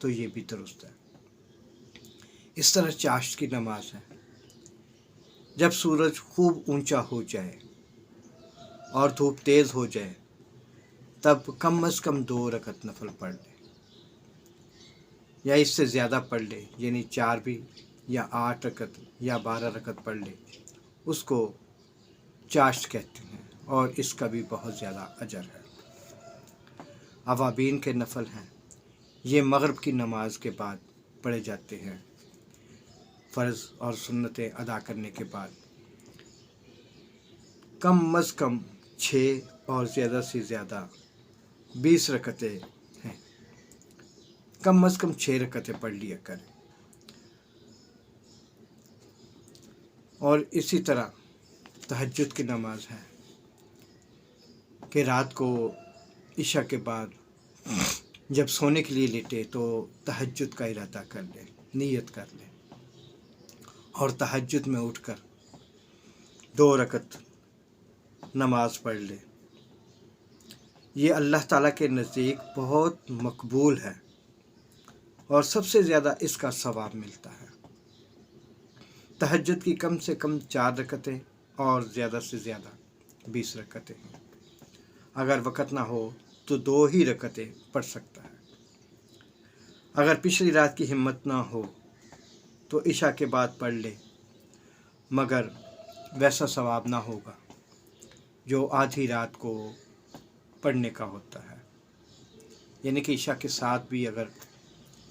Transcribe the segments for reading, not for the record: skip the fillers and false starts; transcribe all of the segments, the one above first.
تو یہ بھی درست ہے۔ اس طرح چاشت کی نماز ہے، جب سورج خوب اونچا ہو جائے اور دھوپ تیز ہو جائے تب کم از کم 2 رکعت نفل پڑھ لے، یا اس سے زیادہ پڑھ لے، یعنی 4 بھی یا 8 رکعت یا 12 رکعت پڑھ لے، اس کو چاشت کہتے ہیں، اور اس کا بھی بہت زیادہ اجر ہے۔ اوابین کے نفل ہیں، یہ مغرب کی نماز کے بعد پڑھے جاتے ہیں، فرض اور سنتیں ادا کرنے کے بعد کم از کم 6 اور زیادہ سے زیادہ 20 رکعتیں ہیں، کم از کم 6 رکعتیں پڑھ لیا کریں۔ اور اسی طرح تہجد کی نماز ہے کہ رات کو عشاء کے بعد جب سونے کے لیے لیٹے تو تہجد کا ارادہ کر لے، نیت کر لے، اور تہجد میں اٹھ کر 2 رکعت نماز پڑھ لے۔ یہ اللہ تعالیٰ کے نزدیک بہت مقبول ہے اور سب سے زیادہ اس کا ثواب ملتا ہے۔ تہجد کی کم سے کم 4 رکعتیں اور زیادہ سے زیادہ 20 رکعتیں ہیں۔ اگر وقت نہ ہو تو 2 ہی رکعتیں پڑھ سکتا ہے۔ اگر پچھلی رات کی ہمت نہ ہو تو عشاء کے بعد پڑھ لے، مگر ویسا ثواب نہ ہوگا جو آدھی رات کو پڑھنے کا ہوتا ہے، یعنی کہ عشاء کے ساتھ بھی اگر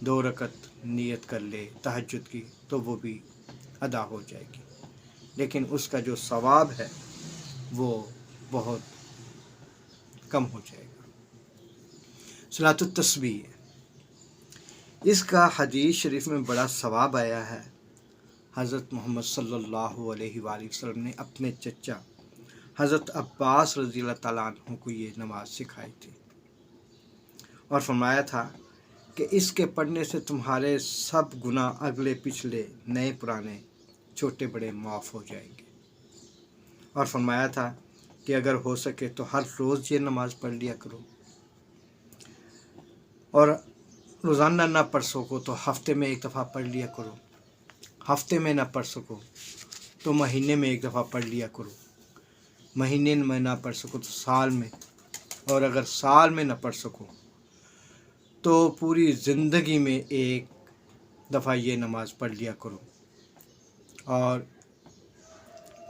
2 رکعت نیت کر لے تہجد کی تو وہ بھی ادا ہو جائے گی، لیکن اس کا جو ثواب ہے وہ بہت کم ہو جائے گا۔ صلاۃ التسبیح، اس کا حدیث شریف میں بڑا ثواب آیا ہے۔ حضرت محمد صلی اللہ علیہ وآلہ وسلم نے اپنے چچا حضرت عباس رضی اللہ تعالیٰ عنہ کو یہ نماز سکھائی تھی، اور فرمایا تھا کہ اس کے پڑھنے سے تمہارے سب گناہ اگلے پچھلے نئے پرانے چھوٹے بڑے معاف ہو جائیں گے، اور فرمایا تھا کہ اگر ہو سکے تو ہر روز یہ نماز پڑھ لیا کرو، اور روزانہ نہ پڑھ سکو تو ہفتے میں 1 دفعہ پڑھ لیا کرو، ہفتے میں نہ پڑھ سکو تو مہینے میں 1 دفعہ پڑھ لیا کرو، مہینے میں نہ پڑھ سکو تو سال میں، اور اگر سال میں نہ پڑھ سکو تو پوری زندگی میں 1 دفعہ یہ نماز پڑھ لیا کرو۔ اور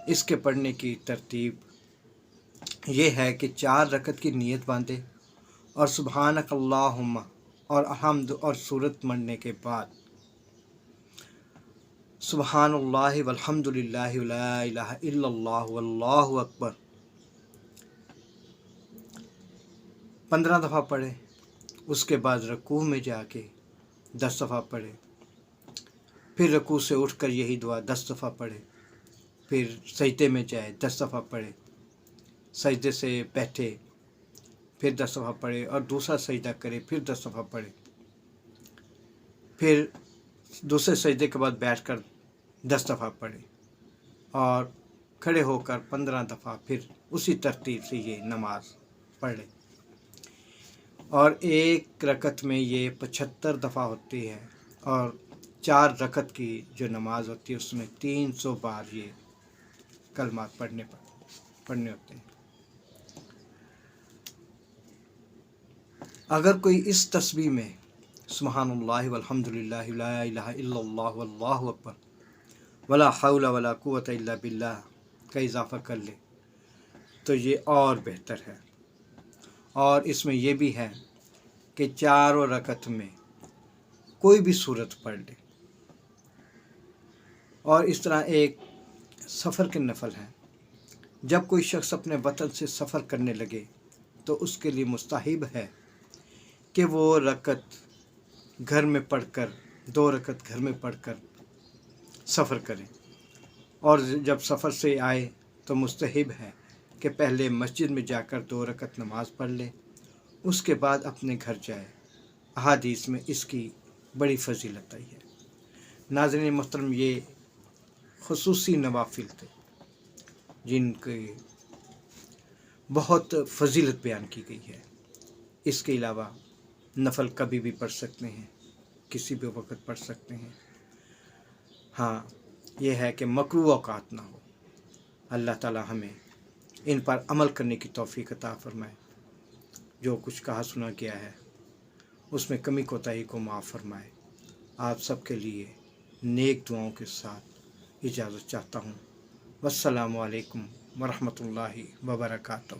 اس کے پڑھنے کی ترتیب یہ ہے کہ 4 رکعت کی نیت باندھے اور سبحانک اللہم اور الحمد اور سورت پڑھنے کے بعد سبحان اللہ والحمد للہ ولا الہ الا اللہ واللہ اکبر 15 دفعہ پڑھے، اس کے بعد رکوع میں جا کے 10 دفعہ پڑھے، پھر رکوع سے اٹھ کر یہی دعا 10 دفعہ پڑھے، پھر سجدے میں جائے 10 دفعہ پڑھے، سجدے سے بیٹھے پھر 10 دفعہ پڑھے، اور دوسرا سجدہ کرے پھر 10 دفعہ پڑھے، پھر دوسرے سجدے کے بعد بیٹھ کر 10 دفعہ پڑھے، اور کھڑے ہو کر 15 دفعہ پھر اسی ترتیب سے یہ نماز پڑھے۔ اور 1 رکعت میں یہ 75 دفعہ ہوتی ہے، اور 4 رکعت کی جو نماز ہوتی ہے اس میں 300 بار یہ کلمات پڑھنے ہوتے ہیں۔ اگر کوئی اس تسبیح میں سبحان اللہ والحمد للہ لا الہ الا اللہ واللہ اکبر ولا حول ولا قوت الا باللہ کا اضافہ کر لے تو یہ اور بہتر ہے۔ اور اس میں یہ بھی ہے کہ 4 رکعت میں کوئی بھی سورت پڑھ لے۔ اور اس طرح ایک سفر کے نفل ہیں، جب کوئی شخص اپنے وطن سے سفر کرنے لگے تو اس کے لیے مستحب ہے کہ وہ رکعت گھر میں پڑھ کر 2 رکعت گھر میں پڑھ کر سفر کرے، اور جب سفر سے آئے تو مستحب ہے کہ پہلے مسجد میں جا کر 2 رکعت نماز پڑھ لے، اس کے بعد اپنے گھر جائے۔ احادیث میں اس کی بڑی فضیلت آئی ہے۔ ناظرین محترم، یہ خصوصی نوافل تھے جن کی بہت فضیلت بیان کی گئی ہے۔ اس کے علاوہ نفل کبھی بھی پڑھ سکتے ہیں، کسی بھی وقت پڑھ سکتے ہیں۔ ہاں یہ ہے کہ مکروہ اوقات نہ ہو۔ اللہ تعالی ہمیں ان پر عمل کرنے کی توفیق عطا فرمائے۔ جو کچھ کہا سنا کیا ہے اس میں کمی کوتاہی کو معاف فرمائے۔ آپ سب کے لیے نیک دعاؤں کے ساتھ اجازت چاہتا ہوں۔ والسلام علیکم ورحمۃ اللہ وبرکاتہ۔